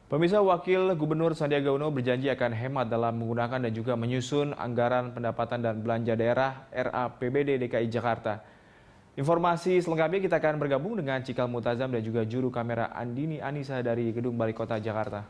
Pemirsa, Wakil Gubernur Sandiaga Uno berjanji akan hemat dalam menggunakan dan juga menyusun anggaran pendapatan dan belanja daerah RAPBD DKI Jakarta. Informasi selengkapnya kita akan bergabung dengan Cikal Mutazam dan juga juru kamera Andini Anissa dari Gedung Balai Kota Jakarta.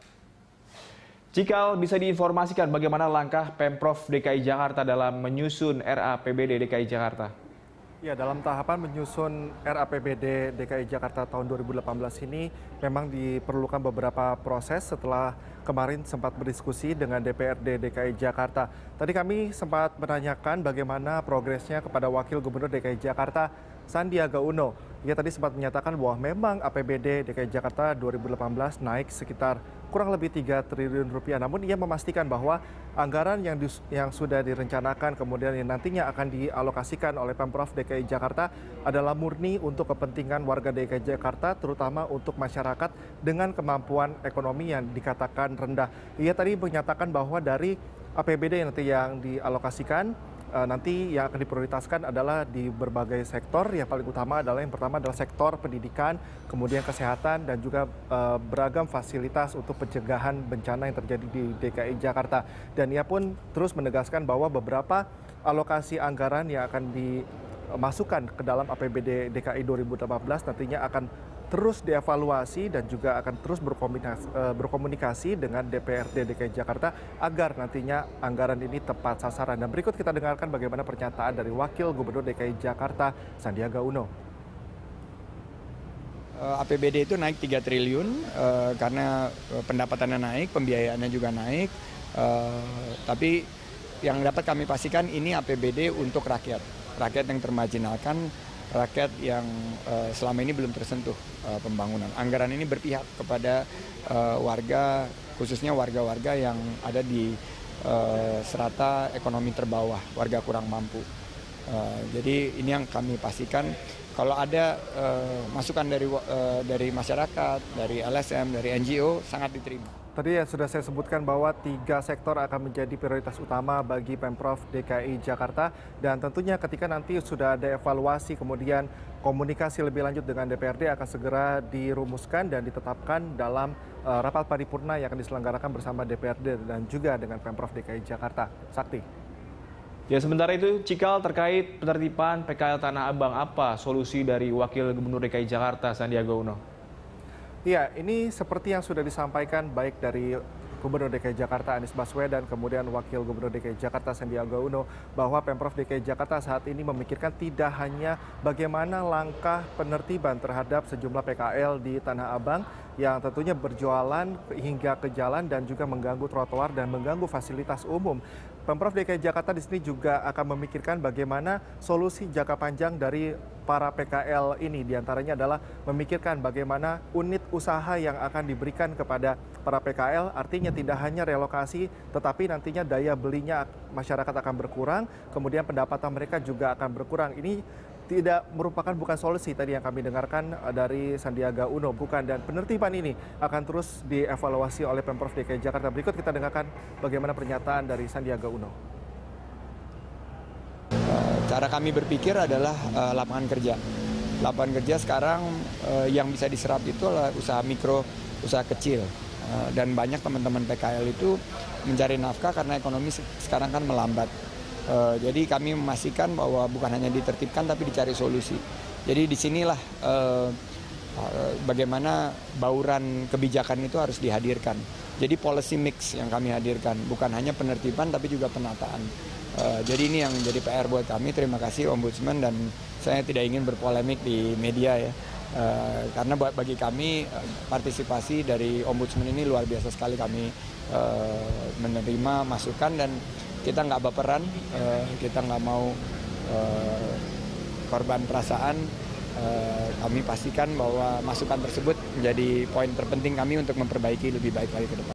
Cikal, bisa diinformasikan bagaimana langkah Pemprov DKI Jakarta dalam menyusun RAPBD DKI Jakarta? Ya, dalam tahapan menyusun RAPBD DKI Jakarta tahun 2018 ini memang diperlukan beberapa proses setelah kemarin sempat berdiskusi dengan DPRD DKI Jakarta. Tadi kami sempat menanyakan bagaimana progresnya kepada Wakil Gubernur DKI Jakarta, Sandiaga Uno. Ia tadi sempat menyatakan bahwa memang APBD DKI Jakarta 2018 naik sekitar kurang lebih 3 triliun rupiah. Namun ia memastikan bahwa anggaran yang sudah direncanakan kemudian yang nantinya akan dialokasikan oleh Pemprov DKI Jakarta adalah murni untuk kepentingan warga DKI Jakarta, terutama untuk masyarakat dengan kemampuan ekonomi yang dikatakan rendah. Ia tadi menyatakan bahwa dari APBD yang dialokasikan nanti yang akan diprioritaskan adalah di berbagai sektor. Yang paling utama adalah yang pertama adalah sektor pendidikan, kemudian kesehatan dan juga beragam fasilitas untuk pencegahan bencana yang terjadi di DKI Jakarta. Dan ia pun terus menegaskan bahwa beberapa alokasi anggaran yang akan dimasukkan ke dalam APBD DKI 2018 nantinya akan terus dievaluasi dan juga akan terus berkomunikasi dengan DPRD DKI Jakarta agar nantinya anggaran ini tepat sasaran. Dan berikut kita dengarkan bagaimana pernyataan dari Wakil Gubernur DKI Jakarta, Sandiaga Uno. APBD itu naik 3 triliun karena pendapatannya naik, pembiayaannya juga naik. Tapi yang dapat kami pastikan ini APBD untuk rakyat yang termarginalkan, rakyat yang selama ini belum tersentuh pembangunan. Anggaran ini berpihak kepada warga, khususnya warga-warga yang ada di strata ekonomi terbawah, warga kurang mampu. Jadi ini yang kami pastikan. Kalau ada masukan dari masyarakat, dari LSM, dari NGO, sangat diterima. Tadi yang sudah saya sebutkan bahwa 3 sektor akan menjadi prioritas utama bagi Pemprov DKI Jakarta. Dan tentunya ketika nanti sudah ada evaluasi, kemudian komunikasi lebih lanjut dengan DPRD akan segera dirumuskan dan ditetapkan dalam rapat paripurna yang akan diselenggarakan bersama DPRD dan juga dengan Pemprov DKI Jakarta. Sakti. Ya, sementara itu, Cikal, terkait penertiban PKL Tanah Abang, apa solusi dari Wakil Gubernur DKI Jakarta Sandiaga Uno? Ya, ini seperti yang sudah disampaikan baik dari Gubernur DKI Jakarta Anies Baswedan, kemudian Wakil Gubernur DKI Jakarta Sandiaga Uno, bahwa Pemprov DKI Jakarta saat ini memikirkan tidak hanya bagaimana langkah penertiban terhadap sejumlah PKL di Tanah Abang yang tentunya berjualan hingga ke jalan dan juga mengganggu trotoar dan mengganggu fasilitas umum. Pemprov DKI Jakarta di sini juga akan memikirkan bagaimana solusi jangka panjang dari para PKL ini. Di antaranya adalah memikirkan bagaimana unit usaha yang akan diberikan kepada para PKL, artinya tidak hanya relokasi, tetapi nantinya daya belinya masyarakat akan berkurang, kemudian pendapatan mereka juga akan berkurang. Ini bukan solusi tadi yang kami dengarkan dari Sandiaga Uno, bukan. Dan penertiban ini akan terus dievaluasi oleh Pemprov DKI Jakarta. Berikut kita dengarkan bagaimana pernyataan dari Sandiaga Uno. Cara kami berpikir adalah lapangan kerja. Lapangan kerja sekarang yang bisa diserap itu adalah usaha mikro, usaha kecil. Dan banyak teman-teman PKL itu mencari nafkah karena ekonomi sekarang kan melambat. Jadi kami memastikan bahwa bukan hanya ditertibkan tapi dicari solusi. Jadi disinilah bagaimana bauran kebijakan itu harus dihadirkan. Jadi policy mix yang kami hadirkan, bukan hanya penertiban tapi juga penataan. Jadi ini yang jadi PR buat kami. Terima kasih Ombudsman, dan saya tidak ingin berpolemik di media ya. Karena bagi kami partisipasi dari Ombudsman ini luar biasa sekali. Kami menerima masukan dan kita nggak baperan, kita nggak mau korban perasaan. Kami pastikan bahwa masukan tersebut menjadi poin terpenting kami untuk memperbaiki lebih baik lagi ke depan.